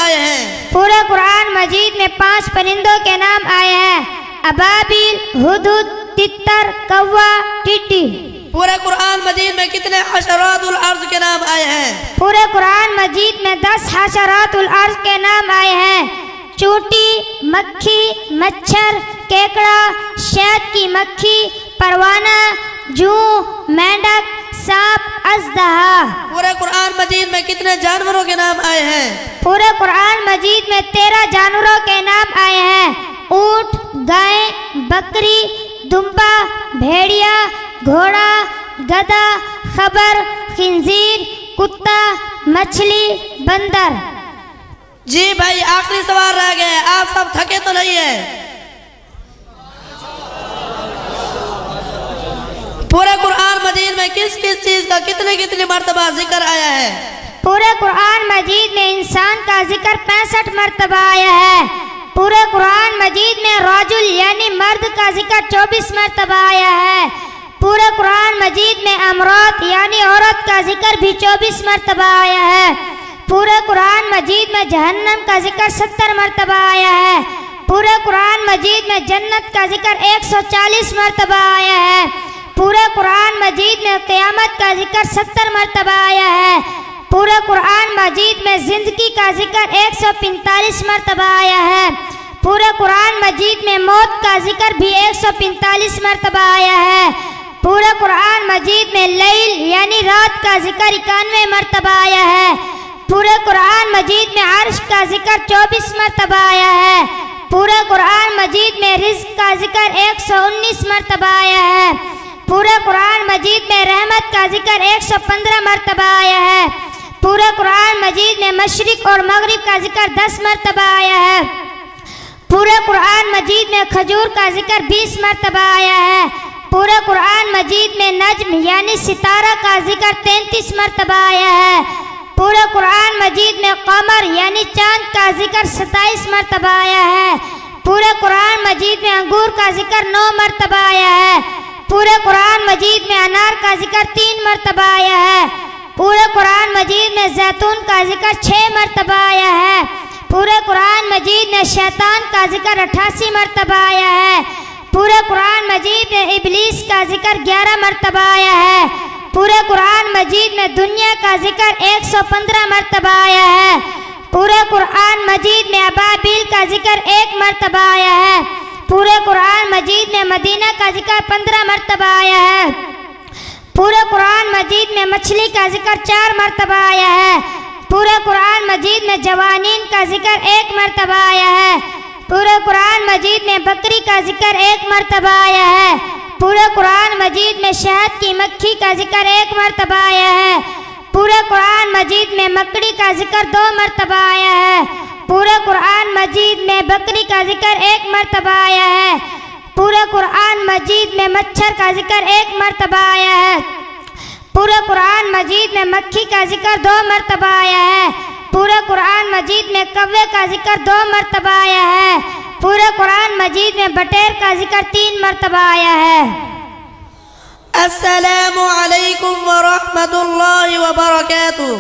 آئے ہیں؟ پورے قرآن مجید میں 5 پرندوں کے نام آئے ہیں: ابابیل، ہدہد، تتر، کوا، ٹیٹی۔ پورے قرآن مجید میں کتنے حشرات الارض کے نام آئے ہیں؟ پورے قرآن مجید میں 10 حشرات الارض کے نام آئے ہیں: چونٹی، مکھی، مچھر، کیکڑا، شہد کی مکھی، پروانہ، جوں، مینڈک، سانپ، اژدہا۔ پورے قرآن مجید میں کتنے جانوروں کے نام آئے ہیں؟ پورے قرآن مجید میں 13 جانوروں کے نام آئے ہیں: اونٹ، گائے، بکری، دمبا، بھیڑیا، گھوڑا، گدھا، خبر، خنزیر، کتا، مچھلی، بندر۔ جی بھائی، آخری سوال رہ گئے، آپ سب تھکے تو نہیں ہیں؟ پورے قرآن مجید میں کس کس چیز کا کتنی مرتبہ ذکر آیا ہے؟ پورے قرآن مجید میں انسان کا ذکر 65 مرتبہ آیا ہے۔ پورے قرآن مجید میں راجل یعنی مرد کا ذکر 24 مرتبہ آیا ہے۔ پورے قرآن مجید میں امرات یعنی عورت کا ذکر بھی 24 مرتبہ آیا ہے۔ پورے قرآن مجید میں جہنم کا ذکر 70 مرتبہ آیا ہے۔ پورے قرآن مجید میں جنت کا ذکر 140 مرتبہ آیا ہے۔ پورے قرآن مجید میں قیامت کا ذکر 70 مرتبہ آیا ہے۔ پورے قرآن مجید میں زندگی کا ذکر 145 مرتبہ آیا ہے۔ پورے قرآن مجید میں موت کا ذکر بھی 145 مرتبہ آیا ہے۔ پورے قرآن مجید میں لیل یعنی رات کا ذکر 91 مرتبہ آیا ہے۔ پورے قرآن مجید میں عرش کا ذکر 24 مرتبہ آیا ہے۔ پورے قرآن مجید میں رزق کا ذکر 119 مرتبہ آیا ہے۔ پورے قرآن مجید میں رحمت کا ذکر 115 مرتبہ آیا ہے۔ پورے قرآن مجید میں مشرق اور مغرب کا ذکر 10 مرتبہ آیا ہے۔ پورے قرآن مجید میں کھجور کا ذکر 20 مرتبہ آیا ہے۔ پورے قرآن مجید میں نجم یعنی ستارہ کا ذکر 33 مرتبہ آیا ہے۔ پورے قرآن مجید میں قمر یعنی چاند کا ذکر 27 مرتبہ آیا ہے۔ پورے قرآن مجید میں انگور کا ذکر 9 مرتبہ آیا ہے۔ پورے قرآن مجید میں انار کا ذکر 3 مرتبہ آیا ہے۔ پورے قرآن مجید میں زیتون کا ذکر 6 مرتبہ آیا ہے۔ پورے قرآن مجید میں شیطان کا ذکر 88 مرتبہ آیا ہے۔ پورے قرآن مجید میں ابلیس کا ذکر 11 مرتبہ آیا ہے۔ پورے قرآن مجید میں دنیا کا ذکر 115 مرتبہ آیا ہے۔ پورے قرآن مجید میں ابابیل کا ذکر 1 مرتبہ آیا ہے۔ پورے قرآن مجید میں مدینہ کا ذکر 15 مرتبہ آیا ہے۔ پورے قرآن مجید میں مچھلی کا ذکر 4 مرتبہ آیا ہے۔ پورے قرآن مجید میں جوانین کا ذکر 1 مرتبہ آیا ہے۔ پورے قرآن مجید میں بکری کا ذکر 1 مرتبہ آیا ہے۔ پورے قرآن مجید میں شہد کی مکھی کا ذکر 1 مرتبہ آیا ہے۔ پورے قرآن مجید میں مکڑی کا ذکر 2 مرتبہ آیا ہے۔ پورے قرآن مجید میں بکری کا ذکر 1 مرتبہ آیا ہے۔ پورے قرآن مجید میں مچھر کا ذکر 1 مرتبہ آیا ہے۔ پورے قرآن مجید میں مکھی کا ذکر 2 مرتبہ آیا ہے۔ پورے قرآن مجید میں کوے کا ذکر 2 مرتبہ آیا ہے۔ پورے قرآن مجید میں بٹیر کا ذکر 3 مرتبہ آیا ہے۔ السلام علیکم ورحمۃ اللہ وبرکاتہ۔